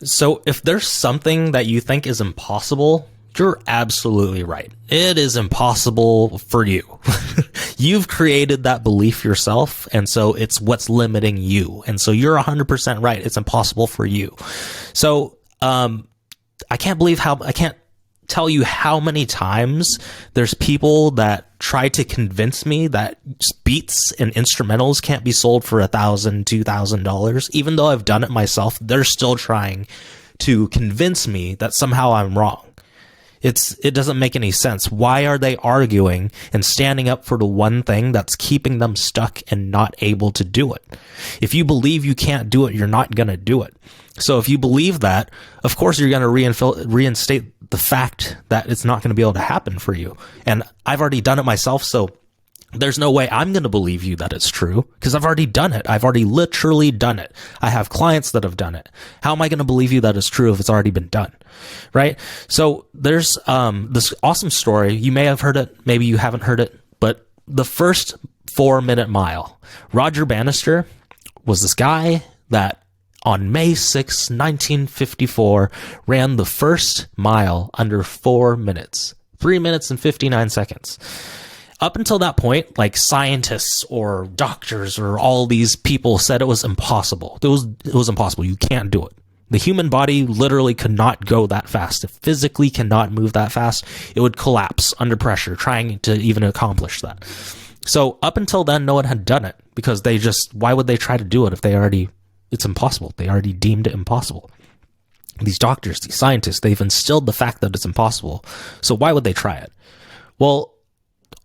So if there's something that you think is impossible, you're absolutely right. It is impossible for you. You've created that belief yourself, and so it's what's limiting you. And so you're 100% right. It's impossible for you. So I can't tell you how many times there's people that try to convince me that beats and instrumentals can't be sold for $1,000, $2,000. Even though I've done it myself, they're still trying to convince me that somehow I'm wrong. It doesn't make any sense. Why are they arguing and standing up for the one thing that's keeping them stuck and not able to do it? If you believe you can't do it, you're not going to do it. So if you believe that, of course you're going to reinstate the fact that it's not going to be able to happen for you. And I've already done it myself, so there's no way I'm going to believe you that it's true because I've already done it. I've already literally done it. I have clients that have done it. How am I going to believe you that it's true if it's already been done? Right? So there's this awesome story. You may have heard it. Maybe you haven't heard it. But the first 4-minute mile, Roger Bannister was this guy that on May 6, 1954, ran the first mile under 4 minutes, 3 minutes and 59 seconds. Up until that point, like scientists or doctors or all these people said it was impossible. It was impossible. You can't do it. The human body literally could not go that fast. It physically cannot move that fast. It would collapse under pressure trying to even accomplish that. So up until then, no one had done it because why would they try to do it if it's impossible? They already deemed it impossible. These doctors, these scientists, they've instilled the fact that it's impossible. So why would they try it? Well,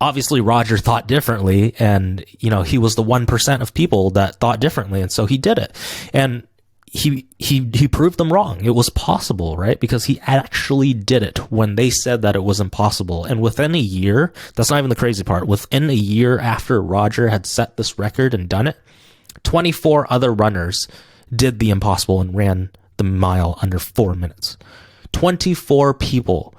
obviously Roger thought differently, and he was the 1% of people that thought differently, and so he did it. And he proved them wrong. It was possible, right? Because he actually did it when they said that it was impossible. And within a year, that's not even the crazy part, within a year after Roger had set this record and done it, 24 other runners did the impossible and ran the mile under 4 minutes. 24 people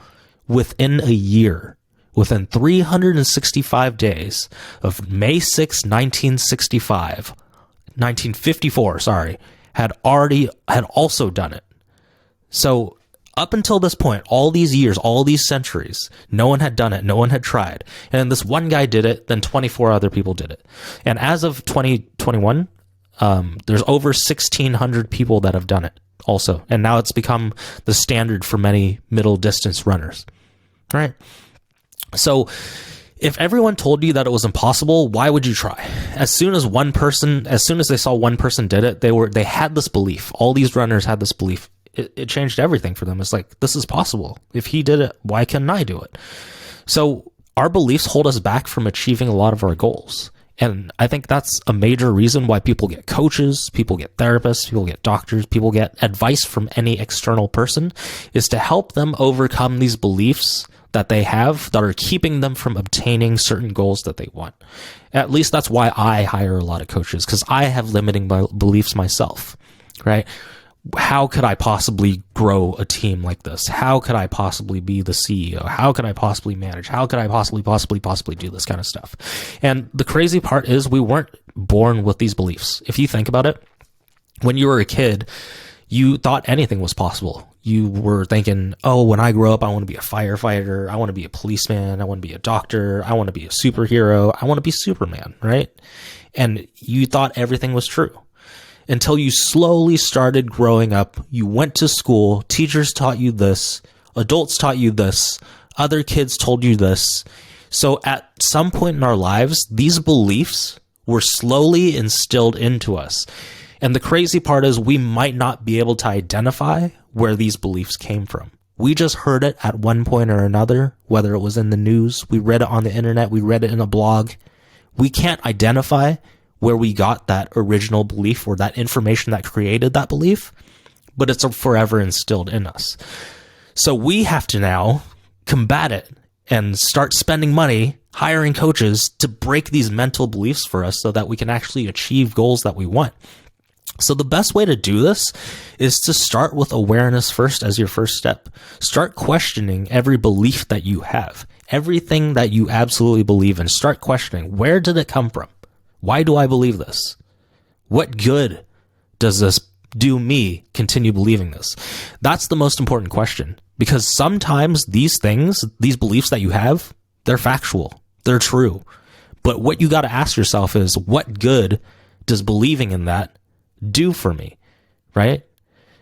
within a year, within 365 days of May 6, 1954, had also done it. So up until this point, all these years, all these centuries, no one had done it. No one had tried. And this one guy did it. Then 24 other people did it. And as of 2021, there's over 1,600 people that have done it also. And now it's become the standard for many middle distance runners, right? So if everyone told you that it was impossible, why would you try? As soon as they saw one person did it, they had this belief. All these runners had this belief. It changed everything for them. It's like, this is possible. If he did it, why can't I do it? So our beliefs hold us back from achieving a lot of our goals. And I think that's a major reason why people get coaches, people get therapists, people get doctors, people get advice from any external person, is to help them overcome these beliefs that they have that are keeping them from obtaining certain goals that they want. At least that's why I hire a lot of coaches, because I have limiting beliefs myself, right? How could I possibly grow a team like this? How could I possibly be the CEO? How could I possibly manage? How could I possibly do this kind of stuff? And the crazy part is we weren't born with these beliefs. If you think about it, when you were a kid, you thought anything was possible. You were thinking, oh, when I grow up, I want to be a firefighter. I want to be a policeman. I want to be a doctor. I want to be a superhero. I want to be Superman, right? And you thought everything was true until you slowly started growing up. You went to school. Teachers taught you this. Adults taught you this. Other kids told you this. So at some point in our lives, these beliefs were slowly instilled into us. And the crazy part is we might not be able to identify where these beliefs came from. We just heard it at one point or another, whether it was in the news, we read it on the internet, we read it in a blog. We can't identify where we got that original belief or that information that created that belief, but it's forever instilled in us. So we have to now combat it and start spending money, hiring coaches to break these mental beliefs for us so that we can actually achieve goals that we want. So the best way to do this is to start with awareness first as your first step. Start questioning every belief that you have, everything that you absolutely believe in. Start questioning, where did it come from? Why do I believe this? What good does this do me continue believing this? That's the most important question, because sometimes these things, these beliefs that you have, they're factual, they're true. But what you got to ask yourself is, what good does believing in that do for me, right?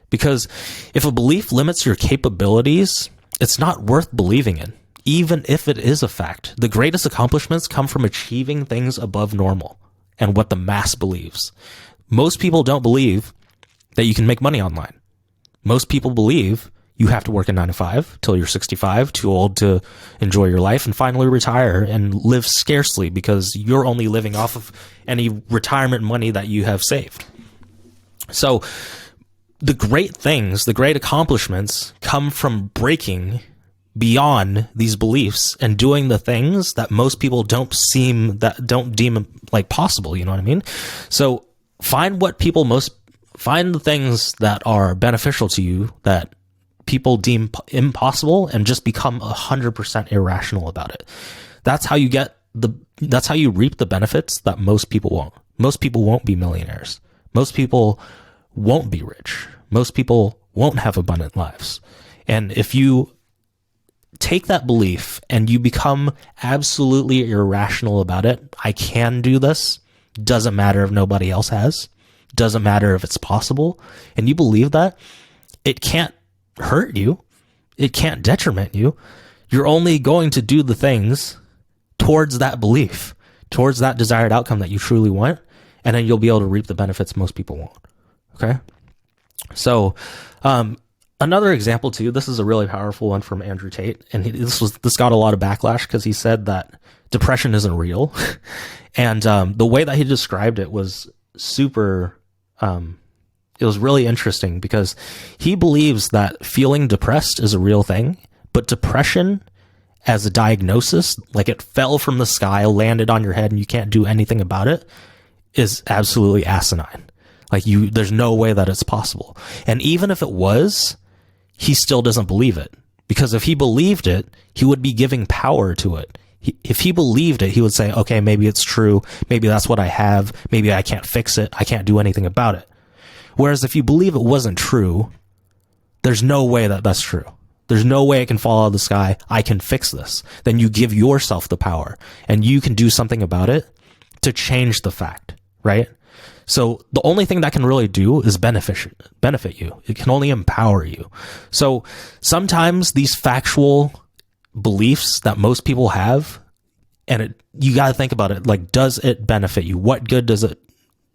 Because if a belief limits your capabilities, it's not worth believing in, even if it is a fact. The greatest accomplishments come from achieving things above normal and what the mass believes. Most people don't believe that you can make money online. Most people believe you have to work a 9 to 5 till you're 65, too old to enjoy your life, and finally retire and live scarcely because you're only living off of any retirement money that you have saved. So the great things, the great accomplishments come from breaking beyond these beliefs and doing the things that most people don't deem like possible. You know what I mean? So find the things that are beneficial to you that people deem impossible, and just become 100% irrational about it. That's how you reap the benefits that most people won't. Most people won't be millionaires. Most people won't be rich. Most people won't have abundant lives. And if you take that belief and you become absolutely irrational about it, I can do this, doesn't matter if nobody else has, doesn't matter if it's possible, and you believe that, it can't hurt you, it can't detriment you. You're only going to do the things towards that belief, towards that desired outcome that you truly want, and then you'll be able to reap the benefits most people won't. Okay? So, another example too, this is a really powerful one from Andrew Tate, and this got a lot of backlash because he said that depression isn't real. And the way that he described it was it was really interesting, because he believes that feeling depressed is a real thing, but depression as a diagnosis, like it fell from the sky, landed on your head, and you can't do anything about it, is absolutely asinine. Like there's no way that it's possible. And even if it was, he still doesn't believe it, because if he believed it, he would be giving power to it. If he believed it, he would say, okay, maybe it's true. Maybe that's what I have. Maybe I can't fix it. I can't do anything about it. Whereas if you believe it wasn't true, there's no way that that's true. There's no way it can fall out of the sky. I can fix this. Then you give yourself the power, and you can do something about it to change the fact, right? So the only thing that can really do is benefit you. It can only empower you. So sometimes these factual beliefs that most people have, and you got to think about it, like, does it benefit you? What good does it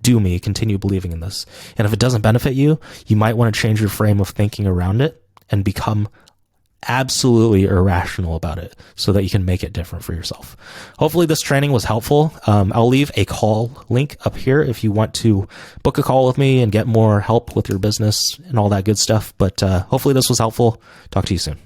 do me continue believing in this? And if it doesn't benefit you, you might want to change your frame of thinking around it and become absolutely irrational about it so that you can make it different for yourself. Hopefully this training was helpful. I'll leave a call link up here if you want to book a call with me and get more help with your business and all that good stuff. But hopefully this was helpful. Talk to you soon.